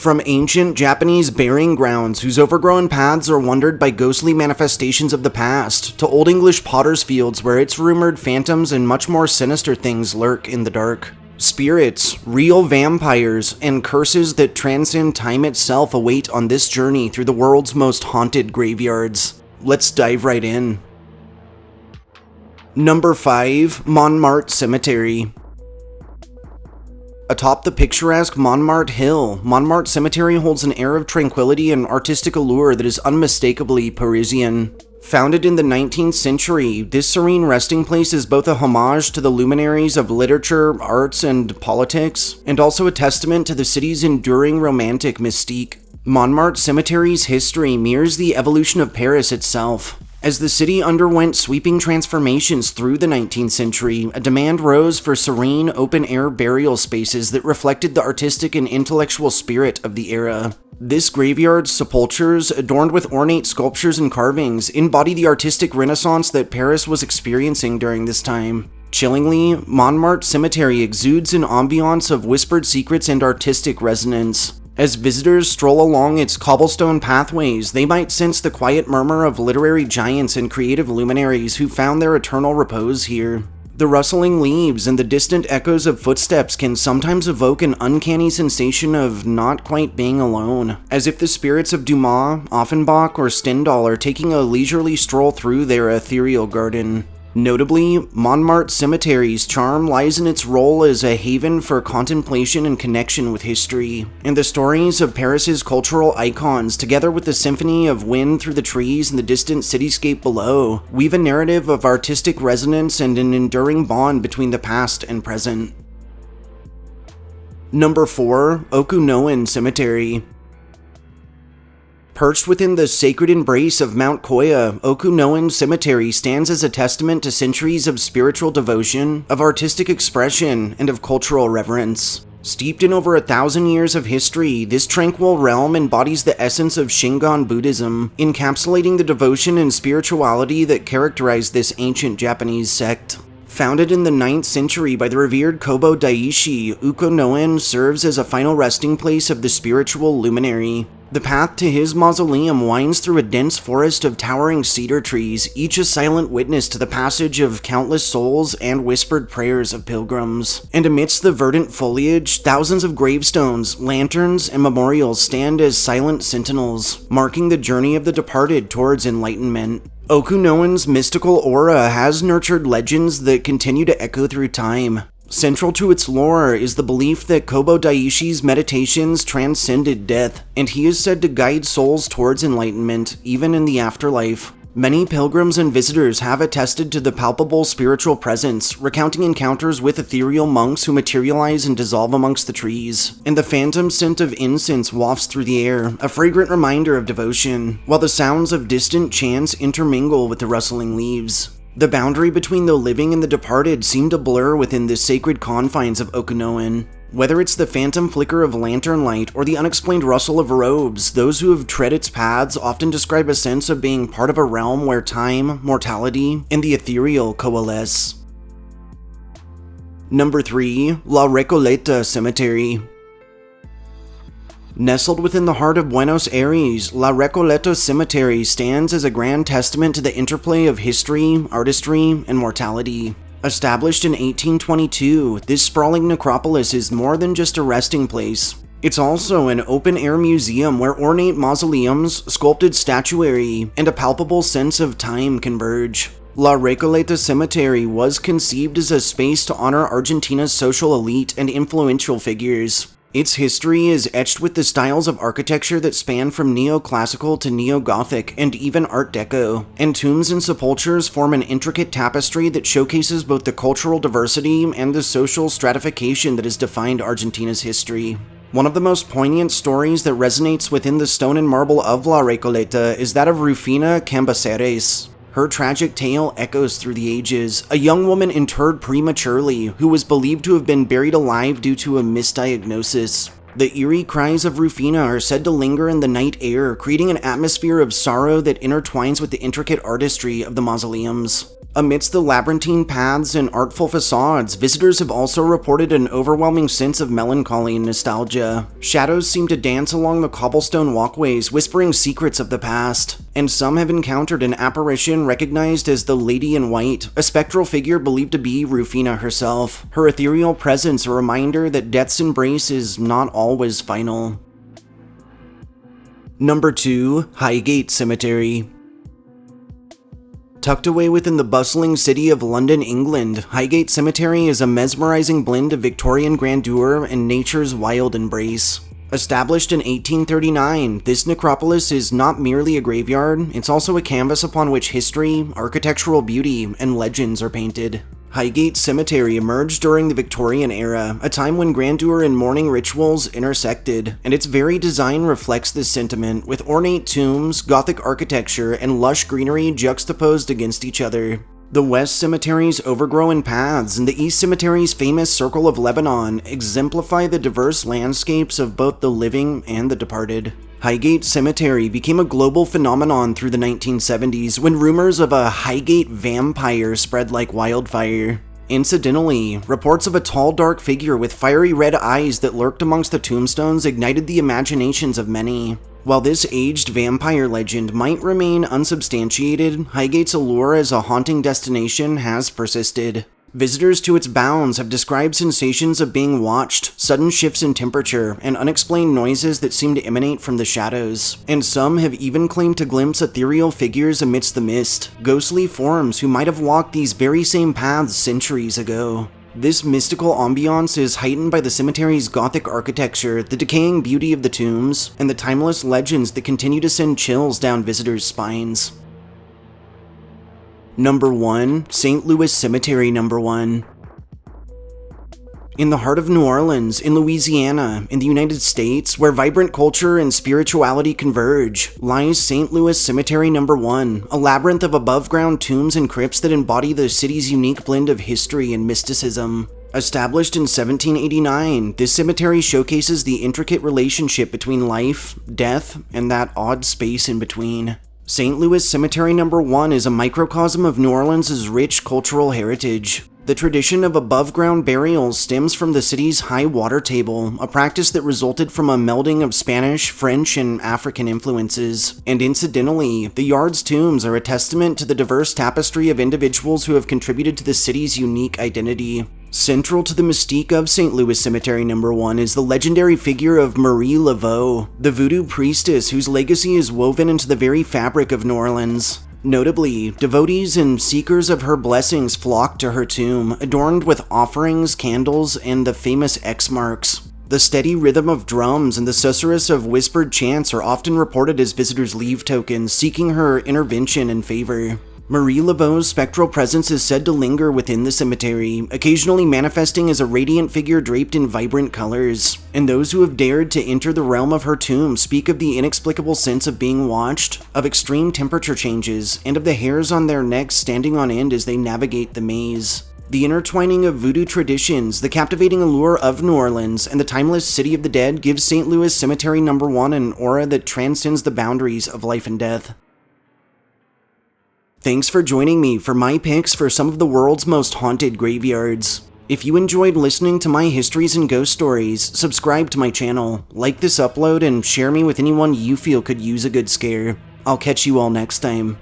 From ancient Japanese burying grounds whose overgrown paths are wandered by ghostly manifestations of the past, to Old English potter's fields where it's rumored phantoms and much more sinister things lurk in the dark. Spirits, real vampires, and curses that transcend time itself await on this journey through the world's most haunted graveyards. Let's dive right in. Number 5. Monmartre Cemetery. Atop the picturesque Monmartre Hill, Monmartre Cemetery holds an air of tranquility and artistic allure that is unmistakably Parisian. Founded in the 19th century, this serene resting place is both a homage to the luminaries of literature, arts, and politics, and also a testament to the city's enduring romantic mystique. Monmartre Cemetery's history mirrors the evolution of Paris itself. As the city underwent sweeping transformations through the 19th century, a demand rose for serene, open-air burial spaces that reflected the artistic and intellectual spirit of the era. This graveyard's sepulchres, adorned with ornate sculptures and carvings, embody the artistic renaissance that Paris was experiencing during this time. Chillingly, Monmartre Cemetery exudes an ambiance of whispered secrets and artistic resonance. As visitors stroll along its cobblestone pathways, they might sense the quiet murmur of literary giants and creative luminaries who found their eternal repose here. The rustling leaves and the distant echoes of footsteps can sometimes evoke an uncanny sensation of not quite being alone, as if the spirits of Dumas, Offenbach, or Stendhal are taking a leisurely stroll through their ethereal garden. Notably, Monmartre Cemetery's charm lies in its role as a haven for contemplation and connection with history, and the stories of Paris's cultural icons, together with the symphony of wind through the trees and the distant cityscape below, weave a narrative of artistic resonance and an enduring bond between the past and present. Number 4. Okunoin Cemetery. Perched within the sacred embrace of Mount KOYA, Okunoin Cemetery stands as a testament to centuries of spiritual devotion, of artistic expression, and of cultural reverence. Steeped in over 1,000 years of history, this tranquil realm embodies the essence of Shingon Buddhism, encapsulating the devotion and spirituality that characterize this ancient Japanese sect. Founded in the 9th century by the revered Kobo Daishi, Okunoin serves as a final resting place of the spiritual luminary. The path to his mausoleum winds through a dense forest of towering cedar trees, each a silent witness to the passage of countless souls and whispered prayers of pilgrims. And amidst the verdant foliage, thousands of gravestones, lanterns, and memorials stand as silent sentinels, marking the journey of the departed towards enlightenment. Okunoin's mystical aura has nurtured legends that continue to echo through time. Central to its lore is the belief that Kobo Daishi's meditations transcended death, and he is said to guide souls towards enlightenment, even in the afterlife. Many pilgrims and visitors have attested to the palpable spiritual presence, recounting encounters with ethereal monks who materialize and dissolve amongst the trees. And the phantom scent of incense wafts through the air, a fragrant reminder of devotion, while the sounds of distant chants intermingle with the rustling leaves. The boundary between the living and the departed seem to blur within the sacred confines of Okunoin. Whether it's the phantom flicker of lantern light or the unexplained rustle of robes, those who have tread its paths often describe a sense of being part of a realm where time, mortality, and the ethereal coalesce. Number 3. La Recoleta Cemetery. Nestled within the heart of Buenos Aires, La Recoleta Cemetery stands as a grand testament to the interplay of history, artistry, and mortality. Established in 1822, this sprawling necropolis is more than just a resting place. It's also an open-air museum where ornate mausoleums, sculpted statuary, and a palpable sense of time converge. La Recoleta Cemetery was conceived as a space to honor Argentina's social elite and influential figures. Its history is etched with the styles of architecture that span from neoclassical to neo-Gothic and even Art Deco, and tombs and sepulchres form an intricate tapestry that showcases both the cultural diversity and the social stratification that has defined Argentina's history. One of the most poignant stories that resonates within the stone and marble of La Recoleta is that of Rufina Cambaceres. Her tragic tale echoes through the ages, a young woman interred prematurely who was believed to have been buried alive due to a misdiagnosis. The eerie cries of Rufina are said to linger in the night air, creating an atmosphere of sorrow that intertwines with the intricate artistry of the mausoleums. Amidst the labyrinthine paths and artful facades, visitors have also reported an overwhelming sense of melancholy and nostalgia. Shadows seem to dance along the cobblestone walkways, whispering secrets of the past. And some have encountered an apparition recognized as the Lady in White, a spectral figure believed to be Rufina herself. Her ethereal presence a reminder that death's embrace is not always final. Number 2. Highgate Cemetery. Tucked away within the bustling city of London, England, Highgate Cemetery is a mesmerizing blend of Victorian grandeur and nature's wild embrace. Established in 1839, this necropolis is not merely a graveyard, it's also a canvas upon which history, architectural beauty, and legends are painted. Highgate Cemetery emerged during the Victorian era, a time when grandeur and mourning rituals intersected, and its very design reflects this sentiment, with ornate tombs, Gothic architecture, and lush greenery juxtaposed against each other. The West Cemetery's overgrown paths and the East Cemetery's famous Circle of Lebanon exemplify the diverse landscapes of both the living and the departed. Highgate Cemetery became a global phenomenon through the 1970s when rumors of a Highgate vampire spread like wildfire. Incidentally, reports of a tall, dark figure with fiery red eyes that lurked amongst the tombstones ignited the imaginations of many. While this aged vampire legend might remain unsubstantiated, Highgate's allure as a haunting destination has persisted. Visitors to its bounds have described sensations of being watched, sudden shifts in temperature, and unexplained noises that seem to emanate from the shadows. And some have even claimed to glimpse ethereal figures amidst the mist, ghostly forms who might have walked these very same paths centuries ago. This mystical ambiance is heightened by the cemetery's Gothic architecture, the decaying beauty of the tombs, and the timeless legends that continue to send chills down visitors' spines. Number 1. St. Louis Cemetery Number 1. In the heart of New Orleans, in Louisiana, in the United States, where vibrant culture and spirituality converge, lies St. Louis Cemetery Number 1, a labyrinth of above-ground tombs and crypts that embody the city's unique blend of history and mysticism. Established in 1789, this cemetery showcases the intricate relationship between life, death, and that odd space in between. St. Louis Cemetery Number 1 is a microcosm of New Orleans' rich cultural heritage. The tradition of above-ground burials stems from the city's high water table, a practice that resulted from a melding of Spanish, French, and African influences. And incidentally, the yard's tombs are a testament to the diverse tapestry of individuals who have contributed to the city's unique identity. Central to the mystique of St. Louis Cemetery Number 1 is the legendary figure of Marie Laveau, the voodoo priestess whose legacy is woven into the very fabric of New Orleans. Notably, devotees and seekers of her blessings flock to her tomb, adorned with offerings, candles, and the famous X marks. The steady rhythm of drums and the susurrus of whispered chants are often reported as visitors' leave tokens, seeking her intervention and favor. Marie Laveau's spectral presence is said to linger within the cemetery, occasionally manifesting as a radiant figure draped in vibrant colors. And those who have dared to enter the realm of her tomb speak of the inexplicable sense of being watched, of extreme temperature changes, and of the hairs on their necks standing on end as they navigate the maze. The intertwining of voodoo traditions, the captivating allure of New Orleans, and the timeless city of the dead gives St. Louis Cemetery Number 1 an aura that transcends the boundaries of life and death. Thanks for joining me for my picks for some of the world's most haunted graveyards. If you enjoyed listening to my histories and ghost stories, subscribe to my channel, like this upload, and share me with anyone you feel could use a good scare. I'll catch you all next time.